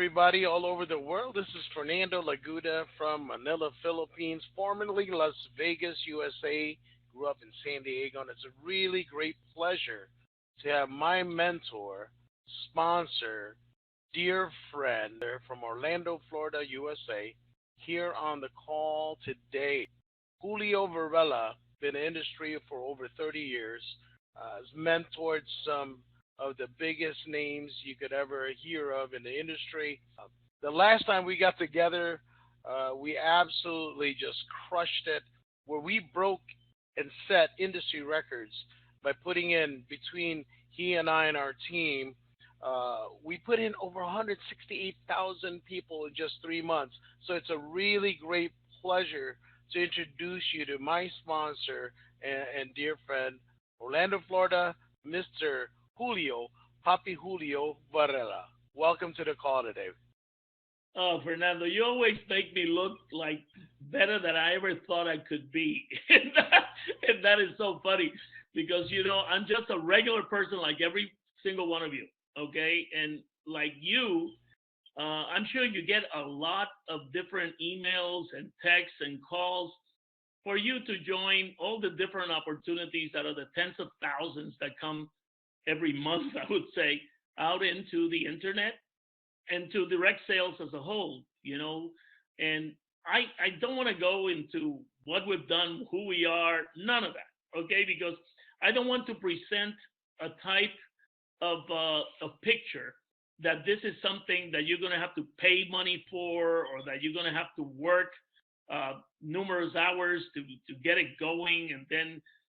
everybody all over the world. This is Fernando Laguda from Manila, Philippines, formerly Las Vegas, USA. Grew up in San Diego, and it's a really great pleasure to have my mentor, sponsor, dear friend from Orlando, Florida, USA, here on the call today. Julio Varela, been in the industry for over 30 years, has mentored some of the biggest names you could ever hear of in the industry. The last time we got together, we absolutely just crushed it, where we broke and set industry records by putting in between he and I and our team. We put in over 168,000 people in just 3 months. So it's a really great pleasure to introduce you to my sponsor and dear friend, Orlando, Florida, Mr. Julio, Papi Julio Varela. Welcome to the call today. Oh, Fernando, you always make me look like better than I ever thought I could be. And that is so funny because, I'm just a regular person like every single one of you. Okay. And like you, I'm sure you get a lot of different emails and texts and calls for you to join all the different opportunities out of the tens of thousands that come every month, I would say, out into the internet and to direct sales as a whole. And I don't want to go into what we've done, who we are, none of that, okay? Because I don't want to present a type of a picture that this is something that you're going to have to pay money for, or that you're going to have to work numerous hours to get it going,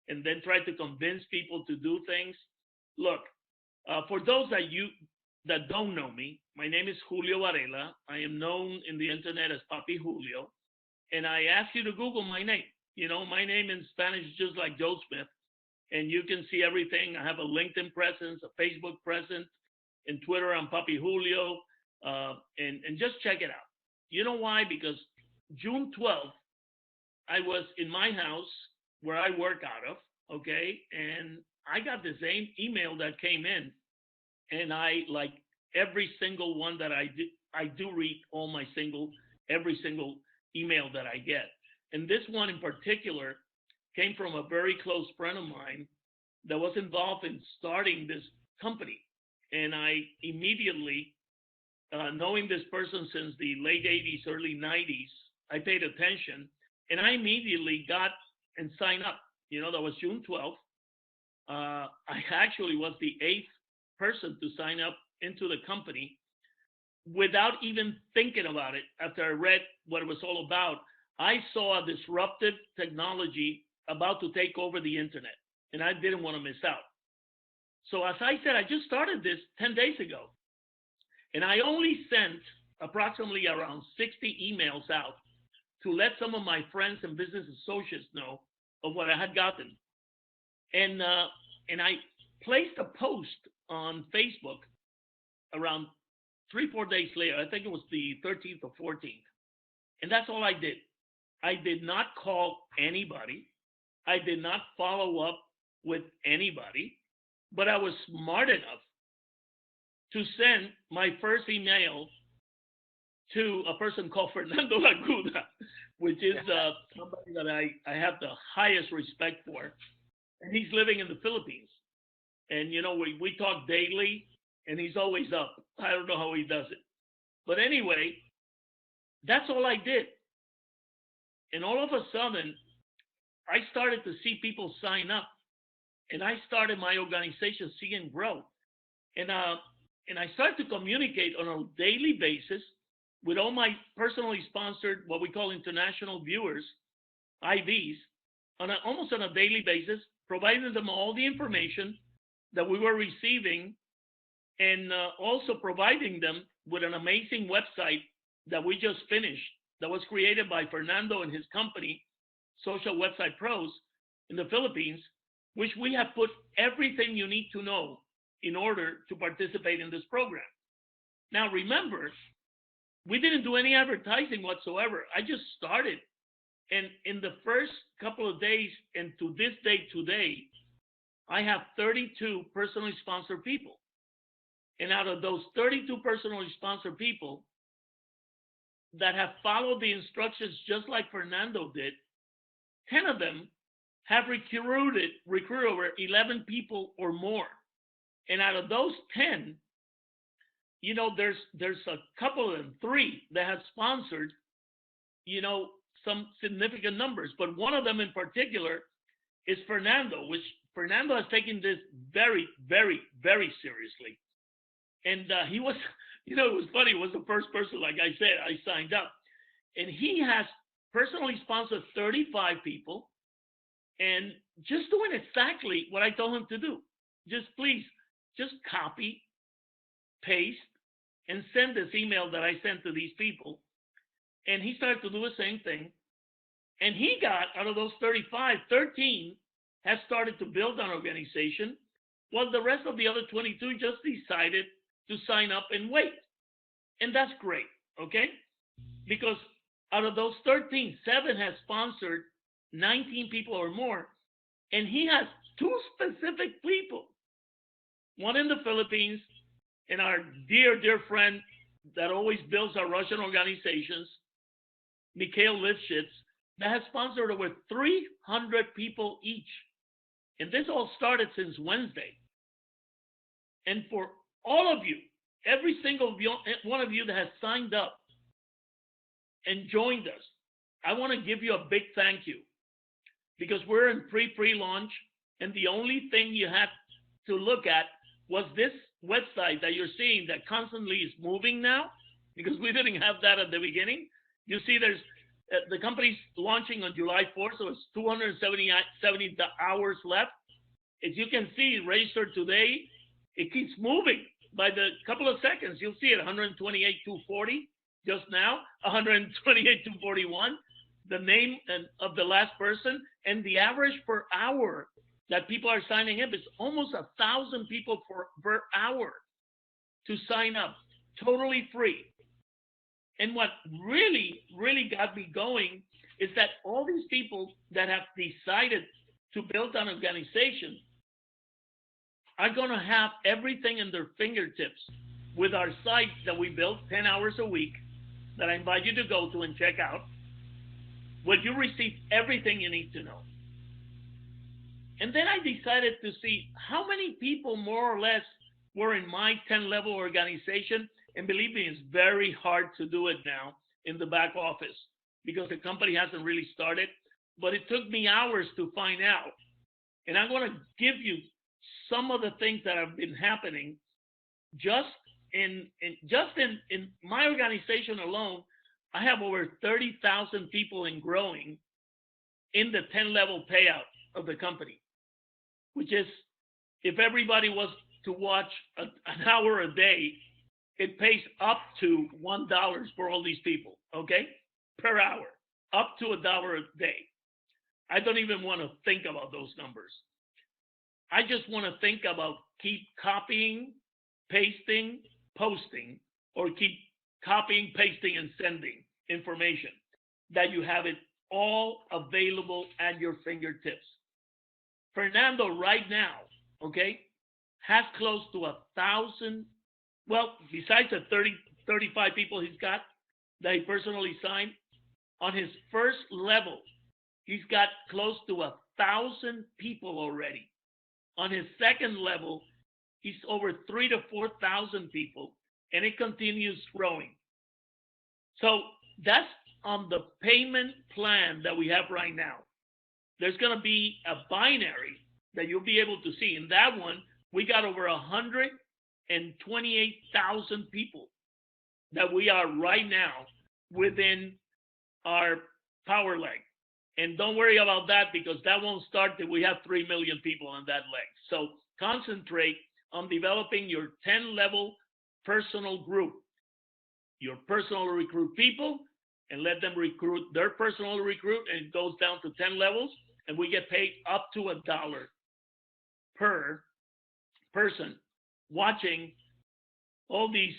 and then try to convince people to do things. Look, for those that don't know me, my name is Julio Varela. I am known in the internet as Papi Julio, and I ask you to Google my name. My name in Spanish is just like Joe Smith, and you can see everything. I have a LinkedIn presence, a Facebook presence, and Twitter I'm Papi Julio, and just check it out. You know why? Because June 12th, I was in my house where I work out of, okay, and I got the same email that came in, and I like every single one that I do read every single email that I get. And this one in particular came from a very close friend of mine that was involved in starting this company. And I immediately, knowing this person since the late 80s, early 90s, I paid attention, and I immediately got and signed up. That was June 12th. I actually was the eighth person to sign up into the company without even thinking about it. After I read what it was all about, I saw a disruptive technology about to take over the internet, and I didn't want to miss out. So as I said, I just started this 10 days ago, and I only sent approximately around 60 emails out to let some of my friends and business associates know of what I had gotten. And I placed a post on Facebook around 3-4 days later. I think it was the 13th or 14th. And that's all I did. I did not call anybody. I did not follow up with anybody, but I was smart enough to send my first email to a person called Fernando Laguda, which is somebody that I have the highest respect for. And he's living in the Philippines. And, we talk daily, and he's always up. I don't know how he does it. But anyway, that's all I did. And all of a sudden, I started to see people sign up. And I started my organization seeing growth. And I started to communicate on a daily basis with all my personally sponsored, what we call international viewers, IVs, almost on a daily basis, providing them all the information that we were receiving, and also providing them with an amazing website that we just finished that was created by Fernando and his company, Social Website Pros, in the Philippines, which we have put everything you need to know in order to participate in this program. Now, remember, we didn't do any advertising whatsoever. I just started. And in the first couple of days, and to this day today, I have 32 personally sponsored people. And out of those 32 personally sponsored people that have followed the instructions just like Fernando did, 10 of them have recruited over 11 people or more. And out of those 10, there's a couple of them, three that have sponsored, some significant numbers. But one of them in particular is Fernando, which Fernando has taken this very, very, very seriously. And he was, it was funny. He was the first person, like I said, I signed up. And he has personally sponsored 35 people and just doing exactly what I told him to do. Just copy, paste, and send this email that I sent to these people. And he started to do the same thing. And he got, out of those 35, 13 have started to build an organization, while the rest of the other 22 just decided to sign up and wait. And that's great, okay? Because out of those 13, 7 has sponsored 19 people or more. And he has 2 specific people, one in the Philippines, and our dear, dear friend that always builds our Russian organizations, Mikhail Lifshitz, that has sponsored over 300 people each. And this all started since Wednesday. And for all of you, every single one of you that has signed up and joined us, I want to give you a big thank you, because we're in pre-launch, and the only thing you had to look at was this website that you're seeing that constantly is moving now, because we didn't have that at the beginning. You see, there's the company's launching on July 4th, so it's 270 hours left. As you can see, registered today, it keeps moving. By the couple of seconds, you'll see it, 128,240 just now, 128,241, the name of the last person, and the average per hour that people are signing up is almost 1,000 people per hour to sign up, totally free. And what really, really got me going is that all these people that have decided to build an organization are going to have everything in their fingertips with our site that we built 10 hours a week that I invite you to go to and check out, where you receive everything you need to know. And then I decided to see how many people more or less were in my 10-level organization. And believe me, it's very hard to do it now in the back office because the company hasn't really started. But it took me hours to find out. And I'm going to give you some of the things that have been happening just in my organization alone. I have over 30,000 people and growing in the 10-level payout of the company, which is, if everybody was to watch an hour a day, it pays up to $1 for all these people, okay, per hour, up to $1 a day. I don't even want to think about those numbers. I just want to think about keep copying, pasting, posting, or keep copying, pasting, and sending information, that you have it all available at your fingertips. Fernando right now, okay, has close to 1,000, well, besides the 35 people he's got that he personally signed, on his first level, he's got close to 1,000 people already. On his second level, he's over 3,000 to 4,000 people, and it continues growing. So that's on the payment plan that we have right now. There's going to be a binary that you'll be able to see. In that one, we got over 128,000 people that we are right now within our power leg. And don't worry about that, because that won't start till we have 3 million people on that leg. So concentrate on developing your 10-level personal group, your personal recruit people, and let them recruit their personal recruit, and it goes down to 10 levels, and we get paid up to $1 per person watching all these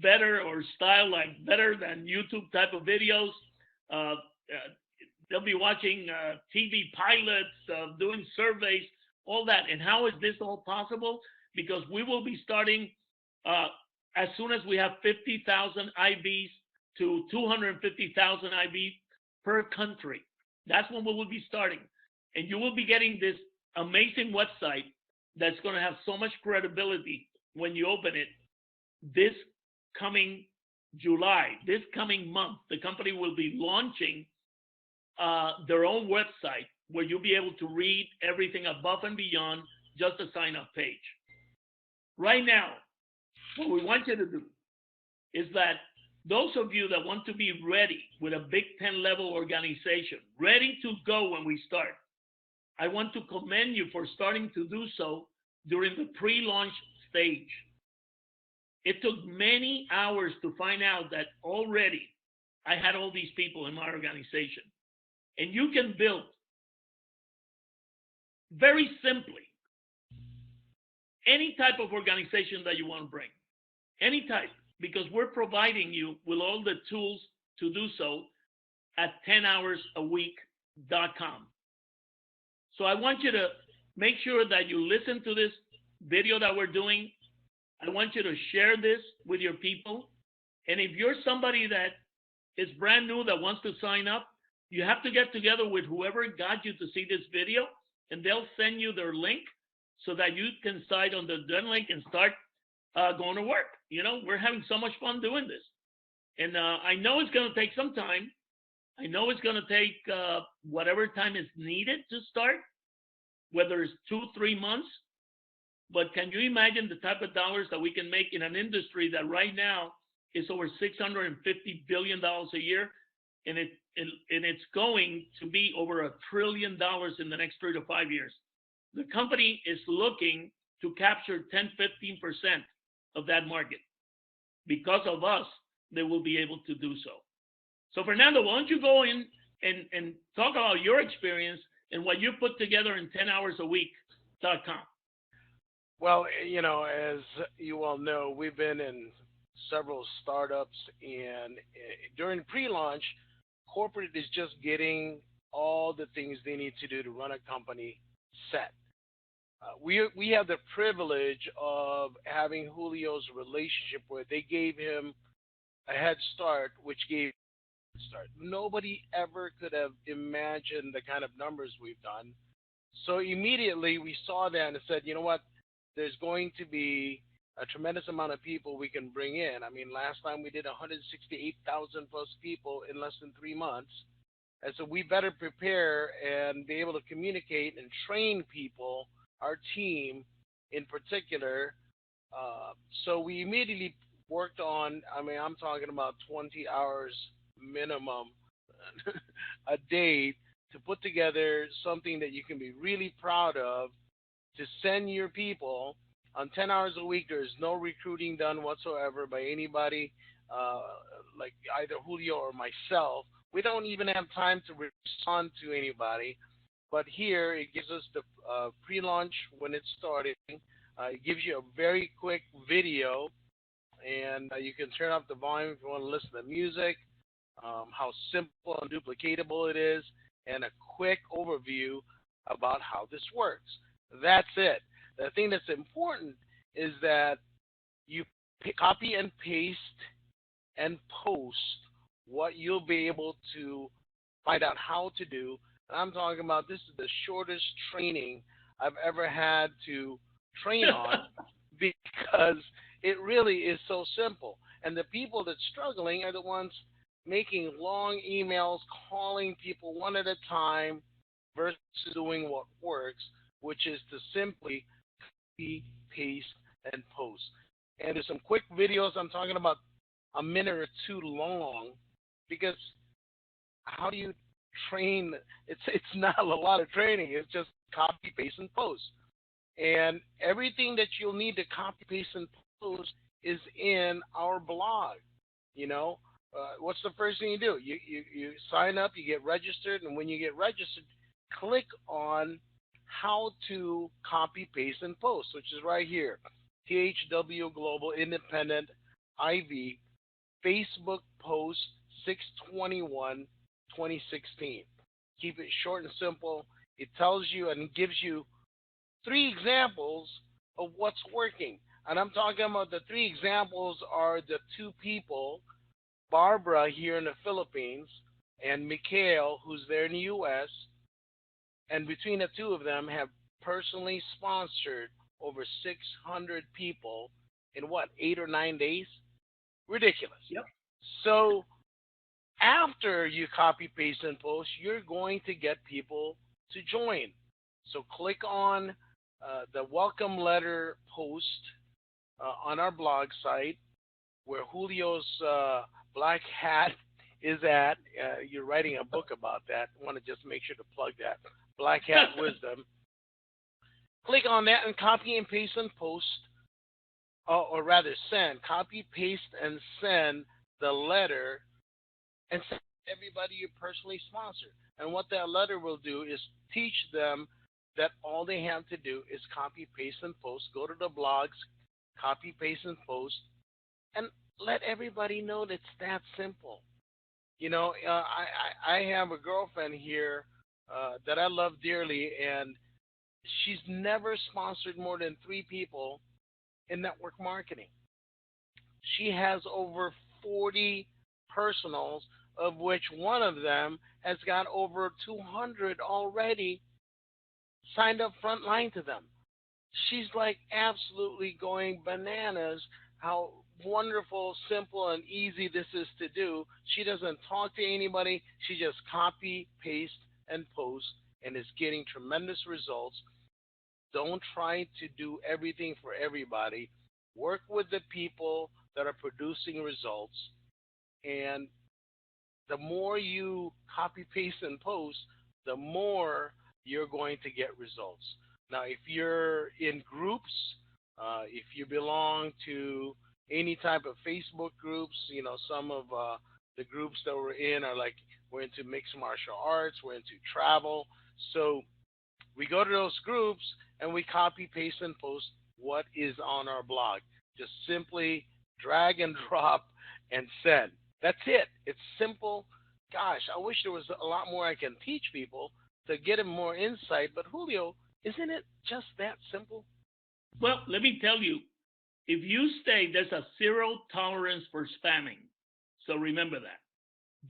better or style like better than YouTube type of videos. They'll be watching TV pilots, doing surveys, all that. And how is this all possible? Because we will be starting Uh, as soon as we have 50,000 IVs to 250,000 IVs per country, that's when we will be starting. And you will be getting this amazing website that's going to have so much credibility when you open it this coming July, this coming month. The company will be launching their own website where you'll be able to read everything above and beyond just a sign up page. Right now, what we want you to do is that those of you that want to be ready with a Big Ten level organization, ready to go when we start, I want to commend you for starting to do so during the pre-launch stage. It took many hours to find out that already I had all these people in my organization. And you can build very simply any type of organization that you want to bring, any type, because we're providing you with all the tools to do so at 10hoursAweek.com. So I want you to make sure that you listen to this video that we're doing. I want you to share this with your people. And if you're somebody that is brand new that wants to sign up, you have to get together with whoever got you to see this video, and they'll send you their link so that you can sign on the link and start going to work. You know, we're having so much fun doing this. And I know it's going to take some time. I know it's going to take whatever time is needed to start, whether it's 2-3 months. But can you imagine the type of dollars that we can make in an industry that right now is over $650 billion a year, and it's going to be over $1 trillion in the next 3 to 5 years. The company is looking to capture 10-15% of that market. Because of us, they will be able to do so. So Fernando, why don't you go in and talk about your experience and what you put together in 10hoursAweek.com. Well, you know, as you all know, we've been in several startups, and during pre-launch, corporate is just getting all the things they need to do to run a company set. We have the privilege of having Julio's relationship where they gave him a head start, which gave start. Nobody ever could have imagined the kind of numbers we've done. So immediately we saw that and said, you know what? There's going to be a tremendous amount of people we can bring in. I mean, last time we did 168,000 plus people in less than 3 months. And so we better prepare and be able to communicate and train people, our team in particular. So we immediately worked on, I mean, I'm talking about 20 hours minimum a day to put together something that you can be really proud of, to send your people on 10 hours a week. There's no recruiting done whatsoever by anybody, like either Julio or myself. We don't even have time to respond to anybody. But here it gives us the pre-launch when it's starting. It gives you a very quick video, and you can turn up the volume if you want to listen to music, how simple and duplicatable it is, and a quick overview about how this works. That's it. The thing that's important is that you copy and paste and post what you'll be able to find out how to do. And I'm talking about, this is the shortest training I've ever had to train on because it really is so simple. And the people that's struggling are the ones making long emails, calling people one at a time versus doing what works, which is to simply copy, paste, and post. And there's some quick videos. I'm talking about a minute or two long, because how do you train? It's not a lot of training. It's just copy, paste, and post. And everything that you'll need to copy, paste, and post is in our blog. You know, what's the first thing you do? You sign up, you get registered, and when you get registered, click on how to copy, paste, and post, which is right here. THW Global Independent IV Facebook post 6/21/2016. Keep it short and simple. It tells you and gives you 3 examples of what's working. And I'm talking about the three examples are the two people, Barbara here in the Philippines and Mikhail, who's there in the U.S., and between the two of them have personally sponsored over 600 people in what, 8 or 9 days? Ridiculous. Yep. So after you copy, paste, and post, you're going to get people to join. So click on the welcome letter post on our blog site where Julio's black hat is at. You're writing a book about that. I want to just make sure to plug that. Black Hat Wisdom. Click on that and copy and paste and post, or rather send. Copy, paste, and send the letter and send everybody you personally sponsor. And what that letter will do is teach them that all they have to do is copy, paste, and post. Go to the blogs, copy, paste, and post, and let everybody know that it's that simple. You know, I have a girlfriend here that I love dearly, and she's never sponsored more than 3 people in network marketing. She has over 40 personals, of which one of them has got over 200 already signed up front line to them. She's like absolutely going bananas how wonderful, simple, and easy this is to do. She doesn't talk to anybody. She just copy, paste, and post and is getting tremendous results. Don't try to do everything for everybody. Work with the people that are producing results. And the more you copy, paste, and post, the more you're going to get results. Now, if you're in groups, if you belong to any type of Facebook groups, you know, some of the groups that we're in are like, we're into mixed martial arts, we're into travel. So we go to those groups and we copy, paste, and post what is on our blog. Just simply drag and drop and send. That's it. It's simple. Gosh, I wish there was a lot more I can teach people to get them more insight. But Julio, isn't it just that simple? Well, let me tell you, if you stay, there's a zero tolerance for spamming. So remember that.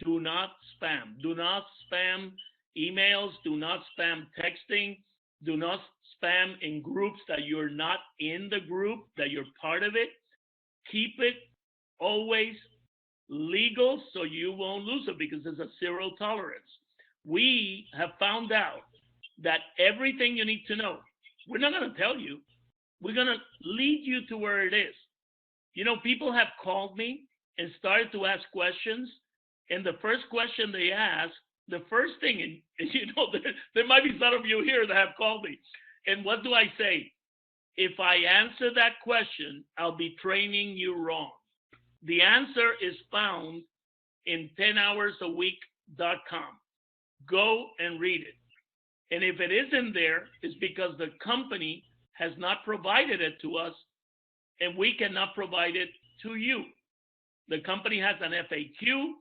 Do not spam. Do not spam emails. Do not spam texting. Do not spam in groups that you're not in the group, that you're part of it. Keep it always legal so you won't lose it because there's a zero tolerance. We have found out that everything you need to know, we're not going to tell you. We're going to lead you to where it is. You know, people have called me and started to ask questions. And the first question they ask, the first thing, and you know, there might be some of you here that have called me. And what do I say? If I answer that question, I'll be training you wrong. The answer is found in 10hoursAweek.com. Go and read it. And if it isn't there, it's because the company has not provided it to us, and we cannot provide it to you. The company has an FAQ.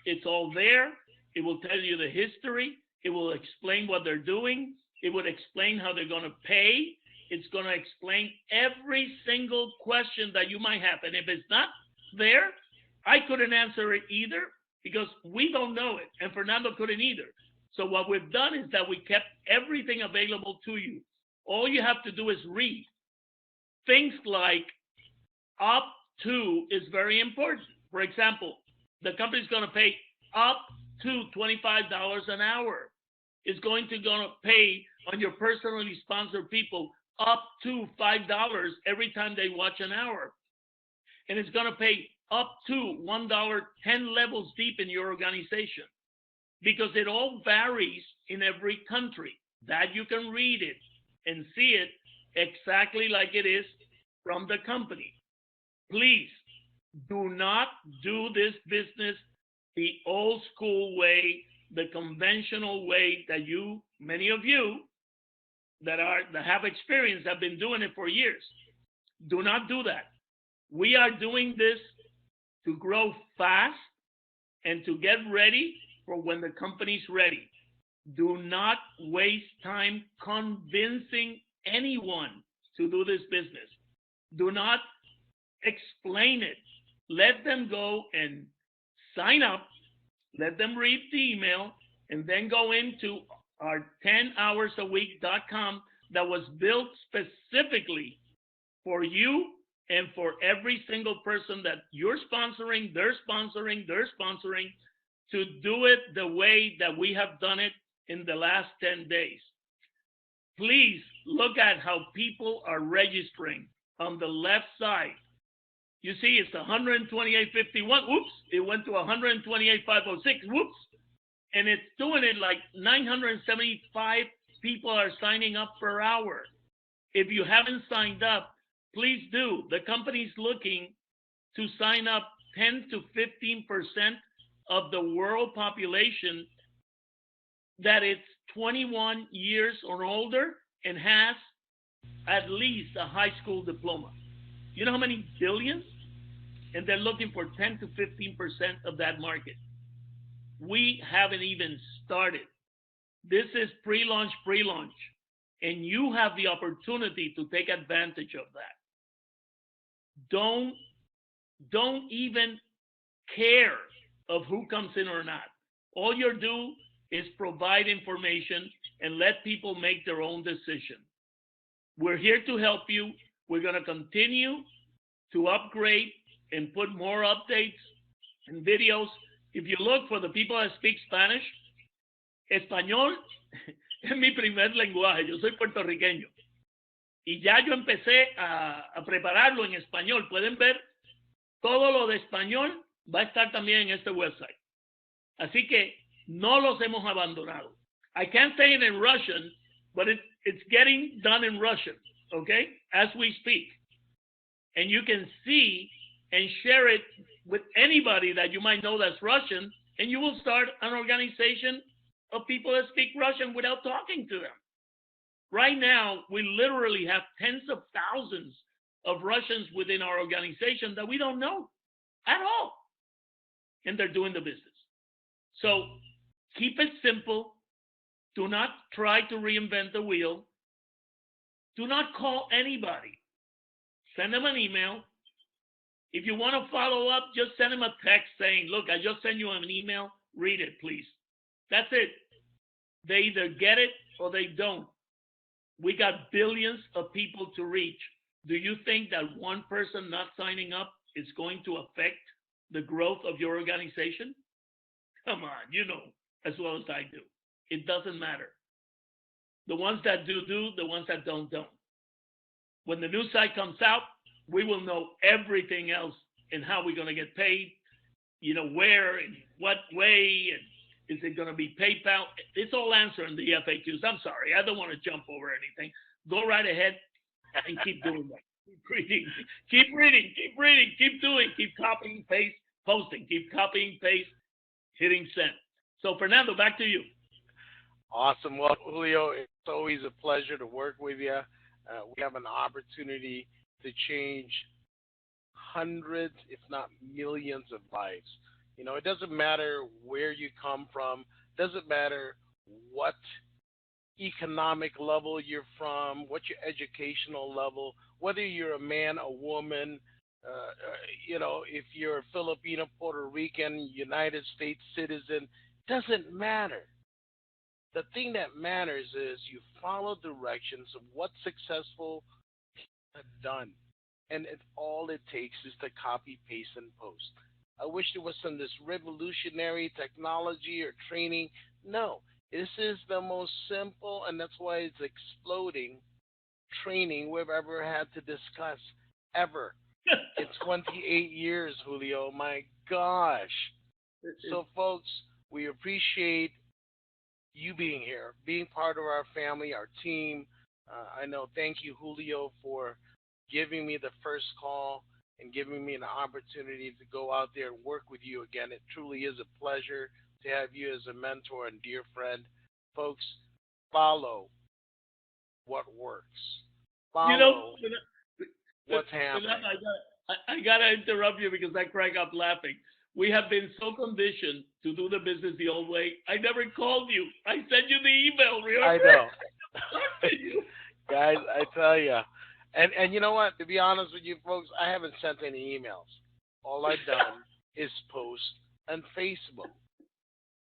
It's all there. It will tell you the history. It will explain what they're doing. It would explain how they're going to pay. It's going to explain every single question that you might have. And if it's not there, I couldn't answer it either because we don't know it, and Fernando couldn't either. So what we've done is that we kept everything available to you. All you have to do is read. Things like up to is very important. For example, the company's going to pay up to $25 an hour. It's going to pay on your personally sponsored people up to $5 every time they watch an hour. And it's going to pay up to $1 10 levels deep in your organization because it all varies in every country. That you can read it and see it exactly like it is from the company. Please do not do this business the old school way, the conventional way that many of you that have experience have been doing it for years. Do not do that. We are doing this to grow fast and to get ready for when the company's ready. Do not waste time convincing anyone to do this business. Do not explain it. Let them go and sign up. Let them read the email and then go into our 10hoursAweek.com that was built specifically for you and for every single person that you're sponsoring, they're sponsoring to do it the way that we have done it in the last 10 days. Please look at how people are registering on the left side. You see, it's 128.51. Whoops, it went to 128.506. Whoops. And it's doing it like 975 people are signing up per hour. If you haven't signed up, please do. The company's looking to sign up 10 to 15% of the world population that is 21 years or older and has at least a high school diploma. You know how many billions? And they're looking for 10 to 15% of that market. We haven't even started. This is pre-launch, and you have the opportunity to take advantage of that. Don't even care of who comes in or not. All you do is provide information and let people make their own decision. We're here to help you. We're going to continue to upgrade and put more updates and videos. If you look for the people that speak Spanish, español es mi primer lenguaje. Yo soy puertorriqueño. Y ya yo empecé a prepararlo en español. Pueden ver, todo lo de español va a estar también en este website. Así que no los hemos abandonado. I can't say it in Russian, but it's getting done in Russian, okay, as we speak. And you can see and share it with anybody that you might know that's Russian, and you will start an organization of people that speak Russian without talking to them. Right now, we literally have tens of thousands of Russians within our organization that we don't know at all, and they're doing the business. So keep it simple. Do not try to reinvent the wheel. Do not call anybody. Send them an email. If you want to follow up, just send them a text saying, look, I just sent you an email. Read it, please. That's it. They either get it or they don't. We got billions of people to reach. Do you think that one person not signing up is going to affect the growth of your organization? Come on, you know as well as I do. It doesn't matter. The ones that do, the ones that don't. When the new site comes out, we will know everything else and how we're going to get paid, you know, where and what way, and is it going to be PayPal? It's all answered in the FAQs. I'm sorry, I don't want to jump over anything. Go right ahead and keep doing that. Keep reading, keep doing, keep copying, paste, posting, keep copying, paste, hitting send. So, Fernando, back to you. Awesome. Well, Julio, it's always a pleasure to work with you. We have an opportunity to change hundreds, if not millions of lives. You know, it doesn't matter where you come from, doesn't matter what economic level you're from, what your educational level, whether you're a man, a woman, you know, if you're a Filipino, Puerto Rican, United States citizen, doesn't matter. The thing that matters is you follow directions of what successful people have done. And all it takes is to copy, paste, and post. I wish there was some this revolutionary technology or training. No, this is the most simple, and that's why it's exploding, training we've ever had to discuss, ever. In 28 years, Julio. My gosh. So, folks, we appreciate you being here, being part of our family, our team. I know, thank you, Julio, for giving me the first call and giving me an opportunity to go out there and work with you again. It truly is a pleasure to have you as a mentor and dear friend. Folks, follow what works. Follow what's happening. I got to interrupt you because I crack up laughing. We have been so conditioned to do the business the old way. I never called you. I sent you the email, remember? I know. Guys, I tell you. And you know what? To be honest with you folks, I haven't sent any emails. All I've done is post on Facebook.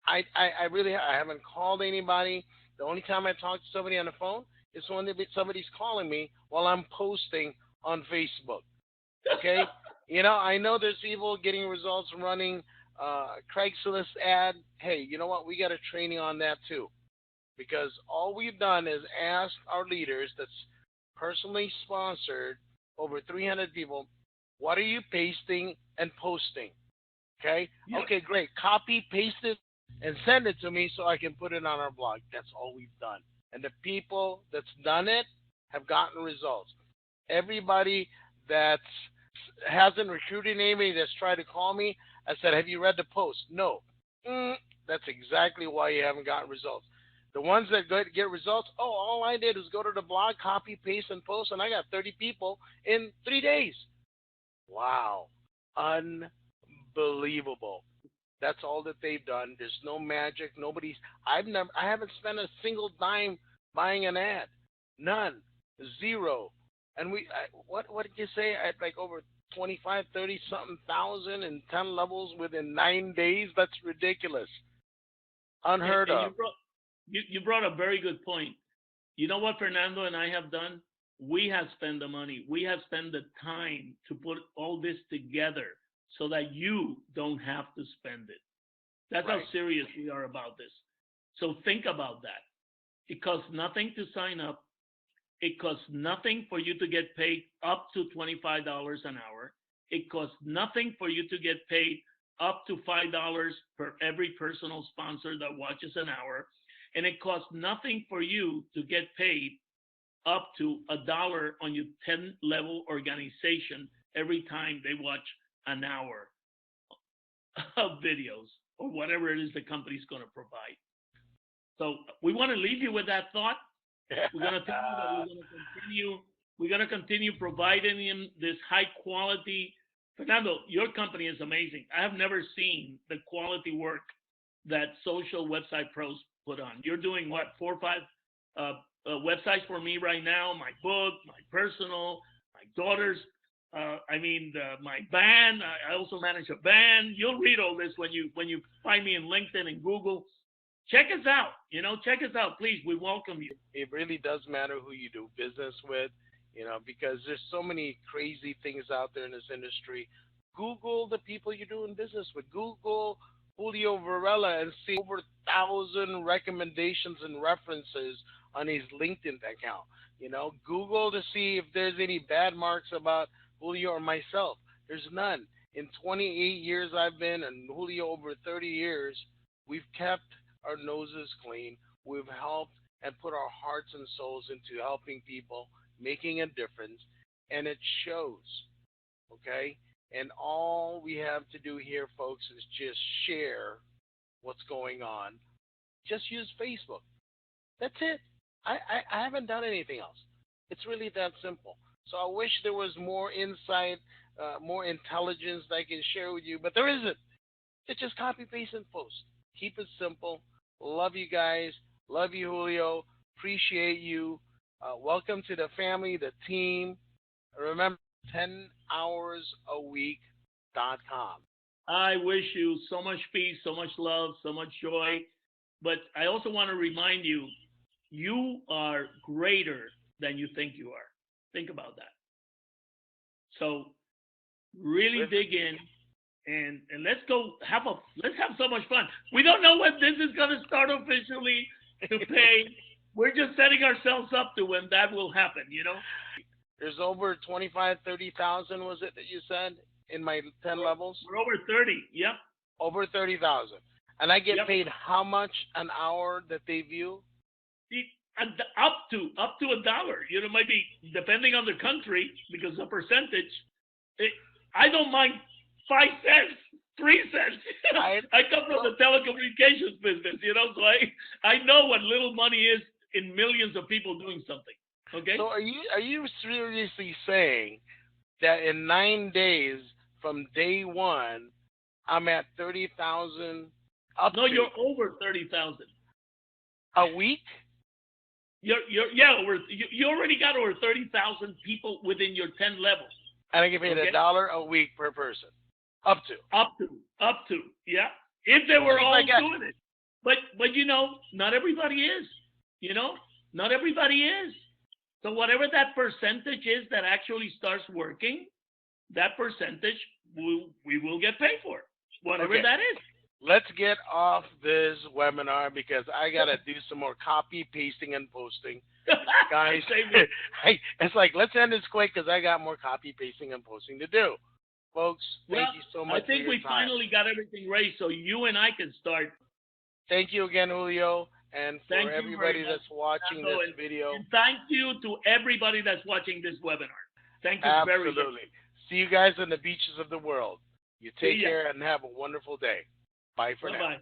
I really I haven't called anybody. The only time I talk to somebody on the phone is when somebody's calling me while I'm posting on Facebook. Okay, I know there's people getting results from running Craigslist ad. Hey, you know what? We got a training on that too, because all we've done is ask our leaders that's personally sponsored over 300 people, what are you pasting and posting? Okay. Yep. Okay, great. Copy, paste it, and send it to me so I can put it on our blog. That's all we've done. And the people that's done it have gotten results. Everybody that hasn't recruited anybody that's tried to call me, I said, have you read the post? No. That's exactly why you haven't gotten results. The ones that get results, all I did was go to the blog, copy, paste, and post, and I got 30 people in 3 days. Wow. Unbelievable. That's all that they've done. There's no magic. I haven't spent a single dime buying an ad. None. Zero. And what did you say? I had like over 25, 30 something thousand and 10 levels within 9 days. That's ridiculous. Unheard And of. you brought a very good point. You know what Fernando and I have done? We have spent the money. We have spent the time to put all this together so that you don't have to spend it. That's how Right. serious we are about this. So think about that. It costs nothing to sign up. It costs nothing for you to get paid up to $25 an hour. It costs nothing for you to get paid up to $5 per every personal sponsor that watches an hour. And it costs nothing for you to get paid up to $1 on your 10 level organization every time they watch an hour of videos or whatever it is the company's going to provide. So we want to leave you with that thought. We're going to tell you that we're going to continue providing him this high quality. Fernando, your company is amazing. I have never seen the quality work that social website pros put on. You're doing what, 4 or 5 websites for me right now? My book, my personal, my daughter's. My band. I also manage a band. You'll read all this when you find me in LinkedIn and Google. Check us out. Check us out, please. We welcome you. It really does matter who you do business with, because there's so many crazy things out there in this industry. Google the people you're doing business with. Google Julio Varela and see over 1,000 recommendations and references on his LinkedIn account. Google to see if there's any bad marks about Julio or myself. There's none. In 28 years I've been, and Julio over 30 years, we've kept our noses clean. We've helped and put our hearts and souls into helping people, making a difference, and it shows. Okay? And all we have to do here, folks, is just share what's going on. Just use Facebook. That's it. I haven't done anything else. It's really that simple. So I wish there was more insight, more intelligence that I can share with you, but there isn't. It's just copy, paste, and post. Keep it simple. Love you guys. Love you, Julio. Appreciate you. Welcome to the family, the team. Remember, 10hoursAweek.com. I wish you so much peace, so much love, so much joy. But I also want to remind you, you are greater than you think you are. Think about that. So really dig in and let's go let's have so much fun. We don't know when this is going to start officially to pay. We're just setting ourselves up to when that will happen. There's over 25, 30,000, was it that you said, in my 10 levels? We're over 30. Yep. Over 30,000. And I get Yep. paid how much an hour that they view? Up to $1. Might be depending on the country because the percentage. I don't mind 5 cents, 3 cents. I come from the telecommunications business, so I know what little money is in millions of people doing something. Okay. So are you seriously saying that in 9 days from day one, I'm at 30,000? No, you're over 30,000 a week. You already got over 30,000 people within your 10 levels. And I get paid Okay? $1 a week per person. Up to. Up to, yeah. If they were all doing it. But not everybody is. Not everybody is. So whatever that percentage is that actually starts working, that percentage we will get paid for. Whatever that is. Let's get off this webinar because I got to do some more copy, pasting, and posting. Guys, it's like, let's end this quick because I got more copy, pasting, and posting to do. Folks, thank you so much. I think we finally got everything ready so you and I can start. Thank you again, Julio, and for everybody that's watching this video. And thank you to everybody that's watching this webinar. Thank you very much. Absolutely. See you guys on the beaches of the world. You take care and have a wonderful day. Bye for now. Bye-bye.